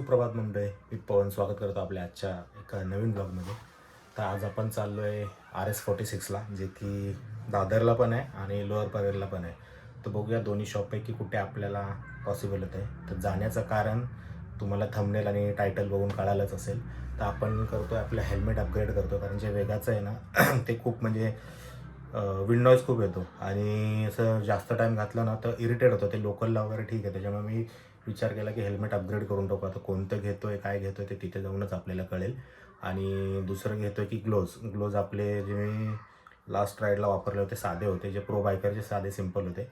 सुप्रभात मंडळी, मी पवन स्वागत करतो आपल्या आजच्या एका नवीन ब्लॉगमध्ये. तर आज आपण चाललो आहे RS46ला, जे की दादरला पण आहे आणि लोअर परेलला पण आहे. तर बघूया दोन्ही शॉपपैकी कुठे आपल्याला पॉसिबल होतं आहे. तर जाण्याचं कारण तुम्हाला थंबनेल आणि टायटल बघून कळालंच असेल. तर आपण करतो आहे आपलं हेल्मेट अपग्रेड करतो, कारण जे वेगाचं आहे ना ते खूप म्हणजे विंड नॉईज खूप येतो आणि असं जास्त टाईम घातला ना तर इरिटेट होतं. ते लोकलला वगैरे ठीक आहे, त्याच्यामुळे मी विचार केला की हेल्मेट अपग्रेड करून टाकू. आता कोणतं घेतो आहे, काय घेतो आहे ते तिथे जाऊनच आपल्याला कळेल. आणि दुसरं घेतो आहे की ग्लोज आपले जे मी लास्ट राईडला वापरले होते साधे होते, जे प्रो बायकरचे साधे सिम्पल होते.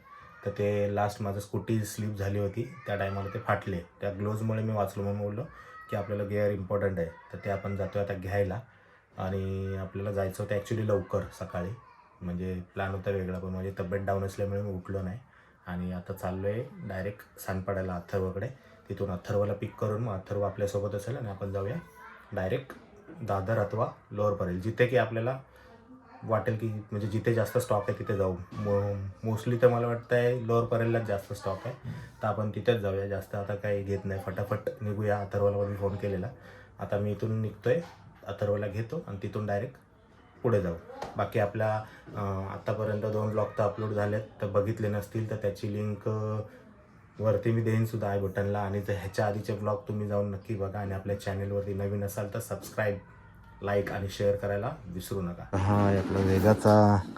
तर ते लास्ट माझं स्कूटी स्लिप झाली होती त्या टायमाला ते फाटले. त्या ग्लोव्जमुळे मी वाचलो. म्हणून बोललो की आपल्याला गिअर इम्पॉर्टंट आहे, तर ते आपण जातो आता घ्यायला. आणि आपल्याला जायचं होतं ॲक्च्युली लवकर सकाळी, म्हणजे प्लॅन होता वेगळा, पण माझी तब्येत डाऊन असल्यामुळे मी उठलो नाही. आणि आता चाललो आहे डायरेक्ट सानपाड्याला अथर्वकडे. तिथून अथर्वला पिक करून मग अथर्व आपल्यासोबत असेल आणि आपण जाऊया डायरेक्ट दादर अथवा लोअर परेल, जिथे की आपल्याला वाटेल की म्हणजे जिथे जास्त स्टॉक आहे तिथे जाऊ. मोस्टली तर मला वाटतं आहे लोअर परेललाच जास्त स्टॉक आहे, तर आपण तिथेच जाऊया. जास्त आता काही घेत नाही, फटाफट निघूया. अथर्वला मी फोन केलेला. आता मी इथून निघतो आहे, अथर्वला घेतो आणि तिथून डायरेक्ट पुढे जाऊ. बाकी आपल्या आत्तापर्यंत 2 ब्लॉग तर अपलोड झालेत, तर बघितले नसतील तर त्याची लिंक वरती मी देईनसुद्धा आय बटनला. आणि जर ह्याच्या आधीचे ब्लॉग तुम्ही जाऊन नक्की बघा. आणि आपल्या चॅनलवरती नवीन असाल तर सबस्क्राईब, लाईक आणि शेअर करायला विसरू नका. हा आहे आपला वेगाचा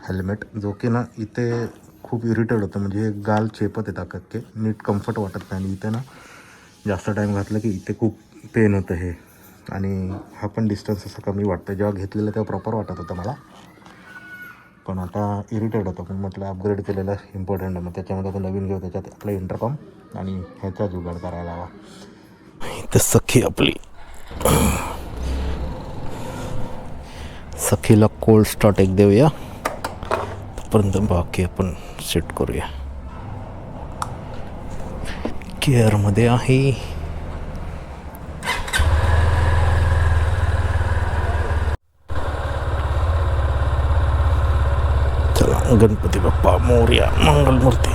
हेल्मेट, जो की ना इथे खूप इरिटेट होतं. म्हणजे गाल चेपत येतात अख्खे, नीट कम्फर्ट वाटत नाही. आणि इथे ना जास्त टाईम घातलं की इथे खूप पेन होतं हे. आणि हा पण डिस्टन्स असं कमी वाटतं. जेव्हा घेतलेलं तेव्हा प्रॉपर वाटत होतं मला, पण आता इरिटेट होतं. पण म्हटलं अपग्रेड केलेलं इम्पॉर्टंट आहे, मग त्याच्यामध्ये आता नवीन घेऊ. त्याच्यात आपलं इंटरकॉम आणि ह्याचा जुगाड करायला हवा. इथं सखी आपली, सखीला कोल्ड स्टार्ट एक देऊया, तोपर्यंत बाकी आपण सेट करूया. केअरमध्ये आहे. गणपती बाप्पा मोरया, मंगलमूर्ती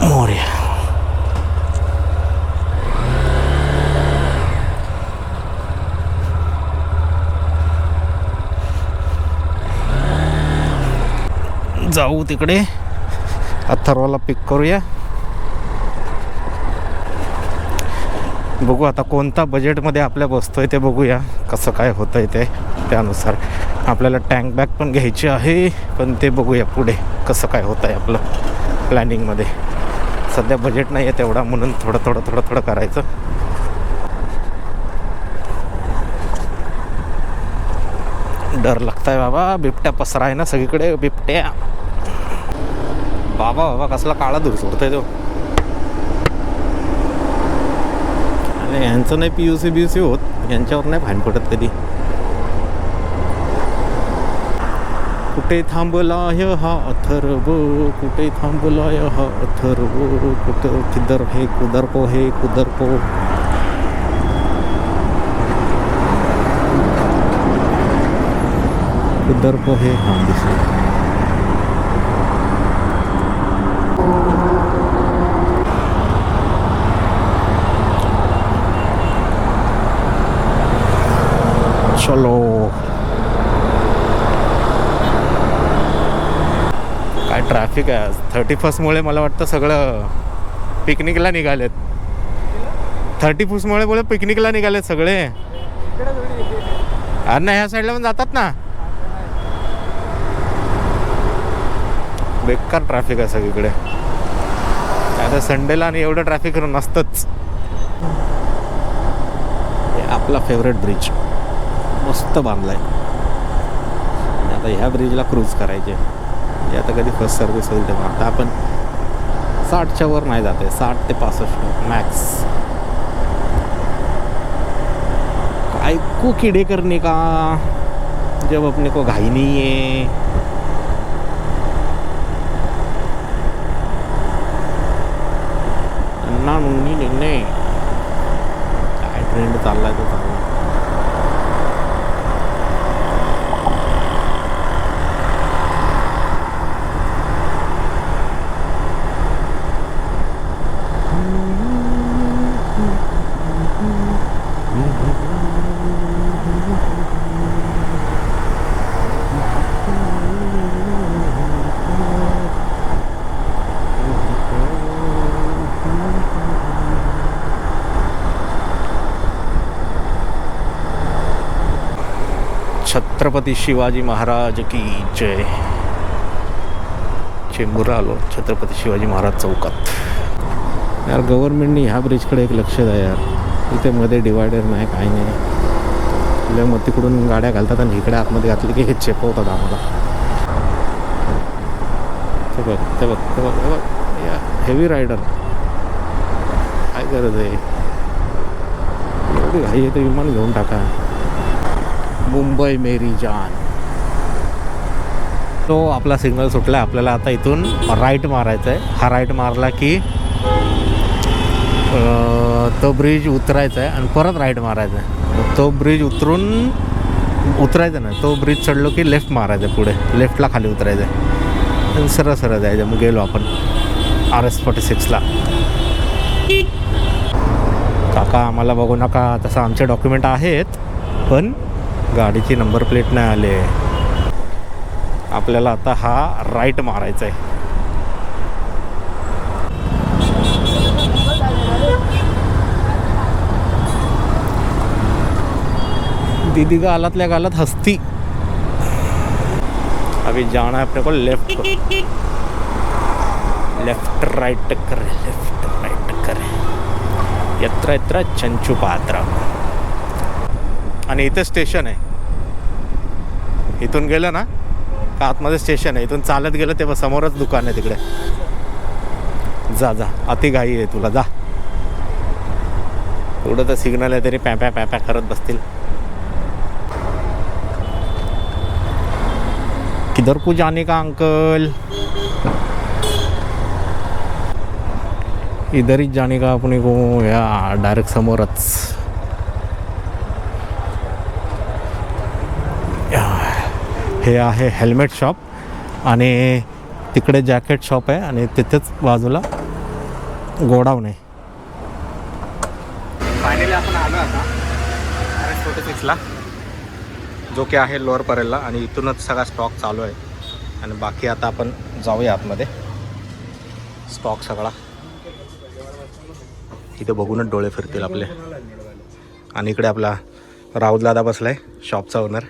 मोरया. जाऊ तिकडे, अथर्वला पिक करूया. बघू आता कोणता बजेटमध्ये आपल्या बसतोय ते बघूया, कसं काय होतंय ते. त्यानुसार आपल्याला टँक बॅग पण घ्यायची आहे, पण ते बघूया पुढे कसं काय होतं आहे आपलं प्लॅनिंगमध्ये. सध्या बजेट नाही आहे तेवढा, म्हणून थोडं करायचं. डर लागताय बाबा, बिबट्या पसरा आहे ना सगळीकडे, बिबट्या. बाबा कसला काळा दूर सोडतोय तो. आणि यांचं नाही PUC होत, यांच्यावर नाही फाईन पडत कधी. कुठे थांबलाय हा अथर्व, कुठे थांबलाय हा अथर्व, कुठं किधर है कुदर को है कुदर को. कुदर को है, हाँ दिसलं. चलो, काय ट्रॅफिक आहे आज. 31मुळे मला वाटतं सगळं पिकनिकला निघालेत. 31मुळे पिकनिकला निघालेत सगळे. अरे ना ह्या साईडला पण जातात ना. बेकार ट्रॅफिक आहे सगळीकडे. आता संडेला आणि एवढं ट्रॅफिक नसतंच. आपला फेवरेट ब्रिज मस्त बांधलाय. आता ह्या ब्रिजला क्रूज करायचे. आता कधी फर्स्ट सर्व्हिस होईल तेव्हा. आता आपण 60च्या वर नाही जाते, 60 ते 65 मॅक्स. काय को किडे करने का जब अपने को घाई नहीं है. अन्ना नुनी निन्ने काय ट्रेंड चाललाय तो चालला. छत्रपती शिवाजी महाराज की जय. चेंबूरला आलो छत्रपती शिवाजी महाराज चौकात. यार गव्हर्नमेंटनी ह्या ब्रिजकडे एक लक्ष द्या यार. इथे मध्ये डिवायडर नाही काही नाही. लय मग तिकडून गाड्या घालतात आणि इकडे आतमध्ये घातली की हे चेपवतात आम्हाला. ते बघ ते बघ ते बघ ते बघ या हेवी रायडर. काय गरज आहे एवढी घाई आहे तर विमान घेऊन टाका. मुंबई मेरी जान. तो आपला सिग्नल सुटला. आपल्याला आता इथून राईट मारायचा आहे. हा राईट मारला की तो ब्रिज उतरायचा आहे आणि परत राईट मारायचा आहे. तो ब्रिज उतरायचा नाही. तो ब्रिज चढलो की लेफ्ट मारायचं आहे. पुढे लेफ्टला खाली उतरायचं आहे. सरळ सरळ जायचं. मग गेलो आपण RS46ला. काका आम्हाला बघू नका. तसं आमचे डॉक्युमेंट आहेत पण गाडीची नंबर प्लेट नाही आले. आपल्याला आता हा राईट मारायचा आहे. दीदी गालातल्या गालात हस्ती. अभी जाना है अपने को लेफ्ट लेफ्ट राइट करे लेफ्ट राइट करे. यत्र यत्र चंचू पात्र. आणि इथे स्टेशन आहे. इथून गेलं ना का आतमध्ये स्टेशन आहे. इथून चालत गेलं तेव्हा समोरच दुकान आहे तिकडे. जा जा अति घाई आहे तुला. जा. एवढं तर सिग्नल आहे तरी पॅप्या पॅप्या करत बसतील. किधर को जाने का अंकल. इधर ही जाने का अपने को. या डायरेक्ट समोरच. हे आहे हेल्मेट शॉप आणि तिकडे जॅकेट शॉप आहे आणि तिथेच बाजूला गोडाऊन आहे. फायनली आपण आलो आता RS46ला जो की आहे लोअर परेलला. आणि इथूनच सगळा स्टॉक चालू आहे. आणि बाकी आता आपण जाऊया आतमध्ये. स्टॉक सगळा इथे बघूनच डोळे फिरतील आपले. आणि इकडे आपला राहुल दादा बसलाय शॉपचा ओनर.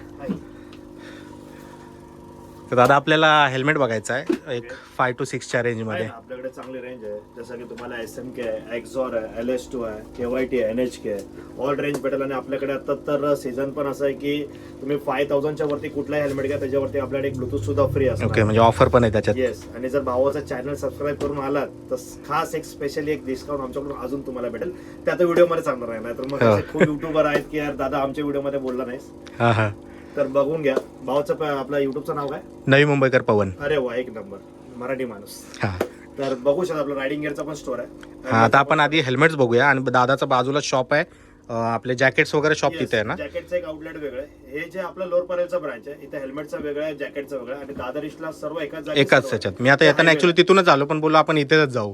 तर दादा आपल्याला हेल्मेट बघायचं आहे एक 5 to 6च्या रेंजमध्ये. आपल्याकडे चांगली रेंज आहे. जसं की तुम्हाला SMK आहे, एक्झॉर आहे, LS2 आहे, KYT आहे, NHK आहे. ऑल रेंज भेटेल. आणि आपल्याकडे आता तर सीझन पण असं आहे की तुम्ही 5000च्या वरती कुठलाही हेल्मेट घ्या त्याच्यावरती आपल्याकडे एक ब्लूटूथ सुद्धा फ्री असतो. ओके म्हणजे ऑफर पण आहे त्याच्यात. येस. आणि जर भावाचा चॅनल सबस्क्राईब करून आलात तर खास एक स्पेशली एक डिस्काउंट आमच्याकडून अजून तुम्हाला भेटेल. ते आता व्हिडिओमध्ये सांगणार आहे. नाहीतर मग असे खूप युट्यूबर आहेत की यार दादा आमच्या व्हिडिओमध्ये बोलला नाहीस. हां हां. तर बघून घ्या. भावाचं आपला युट्यूबचं नाव काय. नवी मुंबईकर पवन. अरे वा एक नंबर मराठी माणूस. हां. तर बघू शकता आपलं रायडिंग गिअरचा पण स्टोर आहे. हां आता आपण आधी हेल्मेट्स बघूया. आणि दादाचा बाजूला शॉप आहे. आपले जॅकेट्स वगैरे शॉप तिथे आहे ना. जॅकेटचं एक आउटलेट वेगळं आहे. हे जे आपलं लोअर परेलचा ब्रांच आहे इथे हेल्मेटचं वेगळं आहे, जॅकेटचं वेगळं आहे. आणि दादर सर्व एकाच त्याच्यात. मी आता येताना ऍक्च्युली तिथूनच आलो पण बोललो आपण इथेच जाऊ.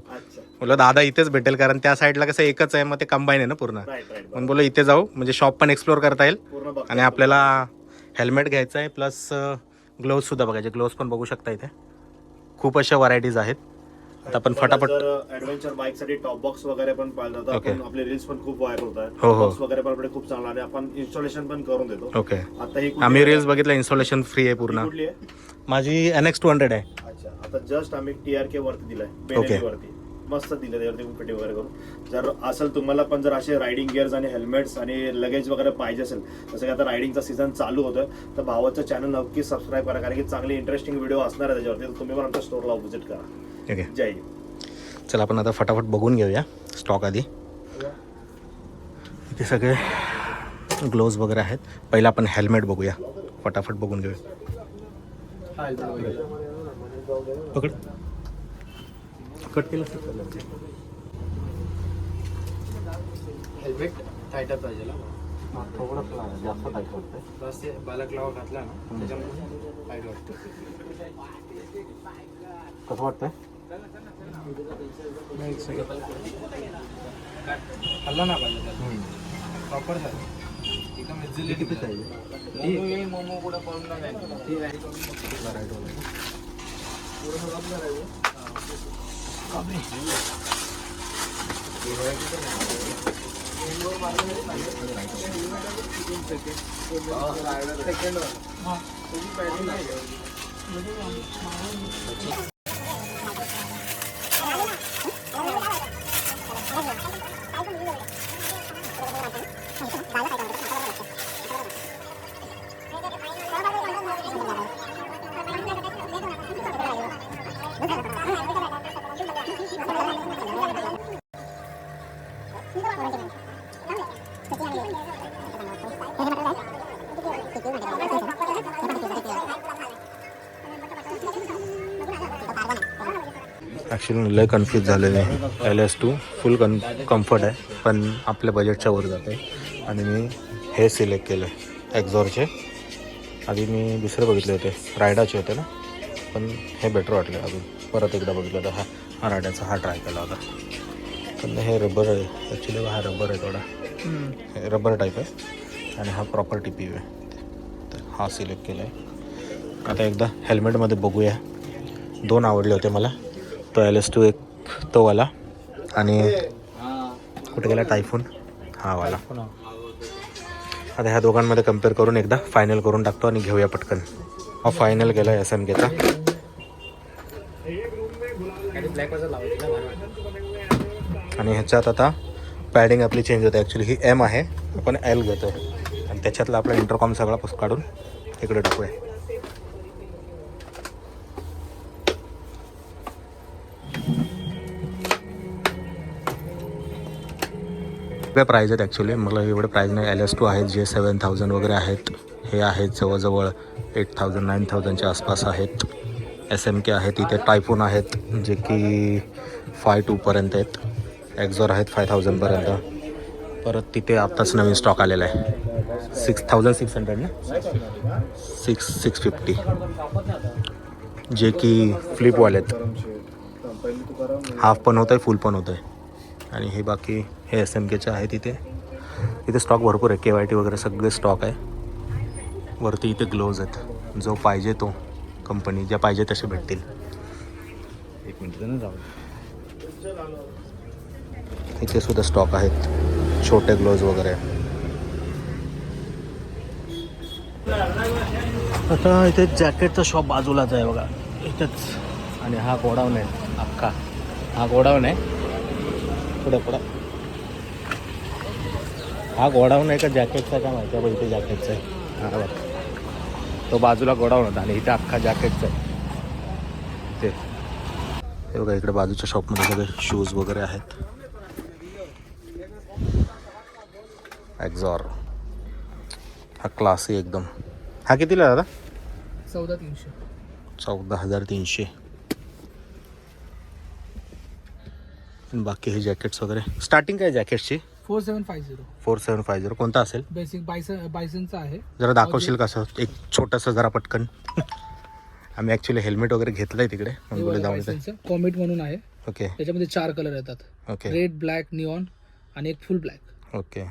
बोललो दादा इथेच भेटेल कारण त्या साईडला कसं एकच आहे. मग ते कंबाईन आहे ना पूर्ण. म्हणून बोललो इथे जाऊ म्हणजे शॉप पण एक्सप्लोर करता येईल. आणि आपल्याला हेल्मेट घ्यायचं आहे प्लस ग्लोव्ज सुद्धा बघायचे. ग्लोव्ज पण बघू शकता इथे खूप अशा व्हरायटीज आहेत. आता आपण फटाफट ॲडव्हेंचर बाईक साठी टॉप बॉक्स वगैरे पण पाहिलं होतं. आपण आपले रील्स पण खूप व्हायरल होत आहेत. हो हो. बॉक्स वगैरे पण आपले खूप चांगला आणि आपण इन्स्टॉलेशन पण करून देतो. ओके. आता ही आम्ही रील्स बघितलं इन्स्टॉलेशन फ्री आहे पूर्ण. कुठली आहे. माझी NX200 आहे. अच्छा. आता जस्ट आम्ही TRK वरती दिलाय. ओके. वरती मस्त दिलं त्यावरती फिटिंग वगैरे करून. जर असेल तुम्हाला पण जर असे रायडिंग गिअर्स आणि हेल्मेट्स आणि लगेज वगैरे पाहिजे असेल जसं की आता रायडिंगचा सीझन चालू होतोय तर भावाचं चॅनल नक्की सबस्क्राईब करा कारण की चांगली इंटरेस्टिंग व्हिडिओ असणार आहे त्याच्यावरती. तर तुम्ही पण आमच्या स्टोरला व्हिजिट करा. ओके. जय. चला आपण आता फटाफट बघून घेऊया स्टॉक आधी. इथे सगळे ग्लोव्ज वगैरे आहेत. पहिला आपण हेल्मेट बघूया. फटाफट बघून घेऊया. पकड कट केलं हेल्मेट टाईटच पाहिजे थोडंसं जास्त टाईट वाटतं. बस ते बालक लावा घातला ना त्याच्यामुळे टाईट वाटतं. कसं वाटतंय. हल्ला ना पाहिजे प्रॉपर झालं एकदम इझिली. किती पाहिजे मोमो कुठं पळून नाही. ॲक्च्युली लय कन्फ्यूज झालेलं आहे. LS2 फुल कम्फर्ट आहे पण आपल्या बजेटच्या वर जात आहे आणि मी हे सिलेक्ट केलं आहे एक्झॉरचे. आधी मी दुसरे बघितले होते रायडाचे होते ना, पण हे बेटर वाटले. अजून परत एकदा बघितलं तर हा रायडाचा हा ट्राय केला होता. पण हे रबर आहे ॲक्च्युली, हा रबर आहे थोडा, हे रबर टाईप आहे आणि हा प्रॉपर TPU आहे. तर हा सिलेक्ट केला आहे. आता एकदा हेल्मेटमध्ये बघूया. 2 आवडले होते मला, तो LS2 एक तो वाला आणि कुठे गेला टायफून हा वाला. आता ह्या दोघांमध्ये कम्पेअर करून एकदा फायनल करून टाकतो आणि घेऊया पटकन. हा फायनल केला आहे SMKचा. आणि ह्याच्यात आता पॅडिंग आपली चेंज होते. ॲक्च्युली ही M आहे, आपण L घेतो आहे आणि त्याच्यातला आपला इंटरकॉम सगळा काढून इकडे टाकूया. वेगळ्या प्राईज आहेत ॲक्च्युली, मला एवढे प्राईज नाही. LS2 आहेत जे 7000 वगैरे आहेत, हे आहेत जवळजवळ 8000 9000च्या आसपास आहेत. SMK आहेत, इथे टायफून आहेत जे की 5.2पर्यंत आहेत. एक्झॉर आहेत 5000पर्यंत. परत तिथे आत्ताच नवीन स्टॉक आलेला आहे 6600 ना, 650 जे की फ्लिपवाले आहेत. हाफ पण होतं आहे, फुल पण होतं आहे. आणि हे बाकी हे SMKचे आहेत. इथे स्टॉक भरपूर आहे, KYT वगैरे सगळे स्टॉक आहे. वरती इथे ग्लोव्ज आहेत, जो पाहिजे तो कंपनी ज्या पाहिजे तसे भेटतील. 1 मिनिट ना जाऊ. इथे सुद्धा स्टॉक आहेत छोटे ग्लोव्ज वगैरे. आता इथे जॅकेटचा शॉप बाजूलाच आहे बघा इथेच. आणि हा गोडाऊन आहे अख्खा, हा गोडाऊन आहे. पुढे हा गोडाऊन आहे का जॅकेटचा काय माहिती आहे. इथे जॅकेटचं आहे, हा बघा तो बाजूला गोडाऊन होता आणि इथे अख्खा जॅकेटचा आहे ते. हे बघा इकडे बाजूच्या शॉपमध्ये सगळे शूज वगैरे आहेत. एक्झॉर हा क्लासी एकदम. हा कितीला दादा? 14300. 14300. बाकी हे जॅकेट्स वगैरे स्टार्टिंग काय जॅकेटची? 4750. 4750 कोणता असेल? बेसिक बायसनचा आहे. जरा दाखवशील कसं एक छोटंसं जरा पटकन. आम्ही ॲक्च्युली हेल्मेट वगैरे घेतलं आहे तिकडे म्हणून जाऊन येते. कॉमेट म्हणून आहे. ओके. त्याच्यामध्ये 4 कलर येतात. ओके. रेड, ब्लॅक, निऑन आणि एक फुल ब्लॅक. ओके.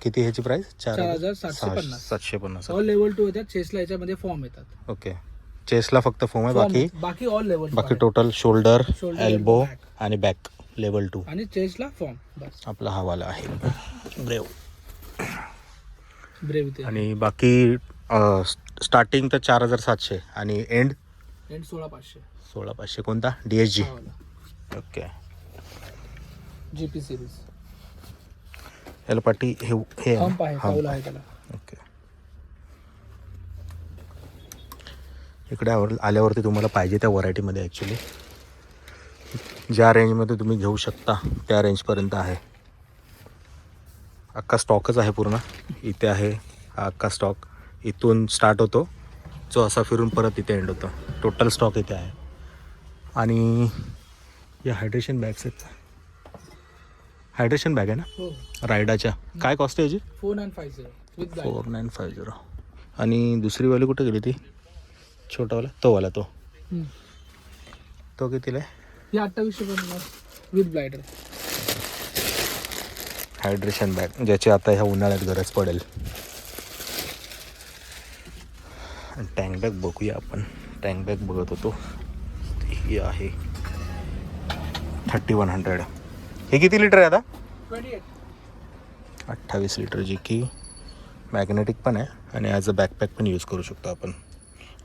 किती ह्याची प्राइस? 4750. 750. ऑल लेवल 2 येतात. चेस्टला याच्यामध्ये फॉर्म येतात. ओके. चेस्टला फक्त फॉर्म आहे, बाकी ऑल लेवल. बाकी टोटल शोल्डर, एल्बो आणि बॅक लेवल 2 आणि चेस्टला फॉर्म. बस आपला हा वाला आहे ब्रेव. आणि बाकी स्टार्टिंग तर 4700 आणि एंड 16500. 16500. कोणता? DSG. ओके. GP series. याला पाटी हे हंप आहे, पाऊल आहे त्याला. ओके. इकडे आल्यावरती तुम्हाला पाहिजे त्या व्हरायटीमध्ये ॲक्च्युली ज्या रेंजमध्ये तुम्ही घेऊ शकता त्या रेंजपर्यंत आहे. अख्खा स्टॉकच आहे पूर्ण. इथे आहे हा अख्खा स्टॉक. इथून स्टार्ट होतो जो असा फिरून परत इथे एंड होतो. टोटल स्टॉक इथे आहे. आणि या हायड्रेशन बॅग्स आहेत. हायड्रेशन बॅग आहे ना हो. रायडाच्या. काय कॉस्ट आहे याची? 4950 विथ गाईड. 4950. आणि दुसरी वाली कुठे गेली ती? छोटावाला तो वाला तो कितीला आहे? ही 2850 विथ ब्लायडर. हायड्रेशन बॅग ज्याची आता ह्या उन्हाळ्यात गरज पडेल. टँक बॅग बघूया आपण. टँक बॅग बघत होतो, ही आहे 3100. हे किती लिटर आहे आता? 28. 28 लिटर, जी की मॅग्नेटिक पण आहे आणि ॲज अ बॅकपॅक पण यूज करू शकतो आपण.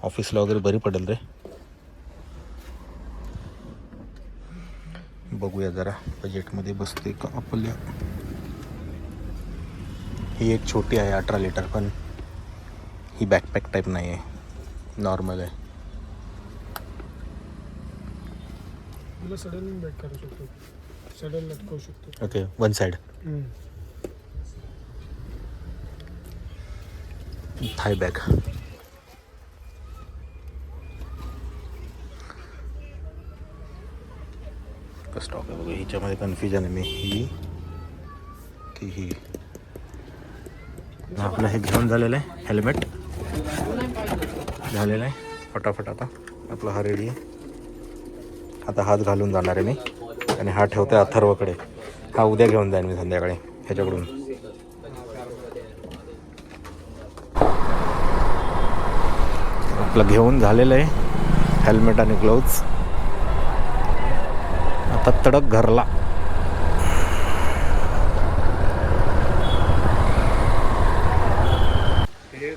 ऑफिसला वगैरे बरी पडेल रे. बघूया जरा बजेटमध्ये बसते का आपल्या. ही एक छोटी आहे 18 लिटर, पण ही बॅकपॅक टाईप नाही आहे, नॉर्मल आहे. मला सडन बॅक करू शकतो, सडन लटकवू शकतो. Okay, one side. थाय बॅग. स्टॉक आहे बघा. हिच्यामध्ये कन्फ्युजन आहे मी, ही की ही. आपलं हे घेऊन झालेलं आहे, हेल्मेट झालेलं आहे. फटाफट आता आपला हा रेडी आहे. आता हात घालून जाणार आहे मी, आणि हा ठेवतो आहे अथर्वकडे. हा उद्या घेऊन जाईन मी संध्याकाळी ह्याच्याकडून. आपलं घेऊन झालेलं आहे हेल्मेट आणि ग्लोव्ज. आता तडक घरला.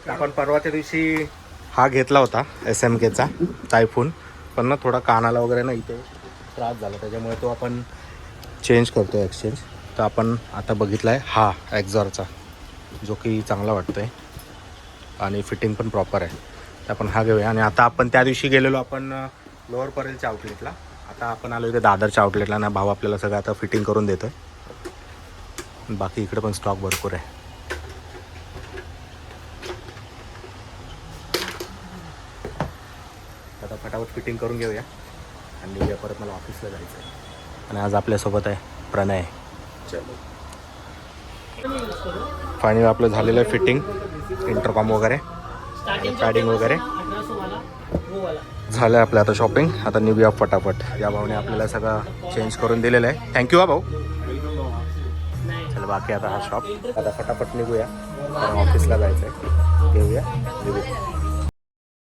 आपण परवाच्या दिवशी हा घेतला होता SMKचा टायफून, पण ना थोडा कानाला वगैरे ना इथे त्रास झाला, त्याच्यामुळे तो आपण चेंज करतो एक्सचेंज. तर आपण आता बघितला आहे हा एक्झॉरचा, जो की चांगला वाटतो आहे आणि फिटिंग पण प्रॉपर आहे. तर आपण हा घेऊया. आणि आता आपण त्या दिवशी गेलेलो आपण लोअर परेलच्या आउटलेटला. आता आपण आलो इथे दादरच्या आउटलेटला ना. भाऊ आपल्याला सगळं आता फिटिंग करून देतो आहे. बाकी इकडे पण स्टॉक भरपूर आहे. आता फटाफट फिटिंग करून घेऊया आणि परत मला ऑफिसला जायचं आहे. आणि आज आपल्यासोबत आहे प्रणय. फायनली आपलं झालेलं आहे फिटिंग, इंटरकॉम वगैरे, पॅडिंग वगैरे झालं आहे आपलं. आता शॉपिंग आता निघूया फटाफट. या भाऊने आपल्याला सगळं चेंज करून दिलेलं आहे. थँक्यू हा भाऊ. चला बाकी आता हा शॉप. आता फटाफट निघूया, कारण ऑफिसला जायचं आहे. घेऊया निघूया.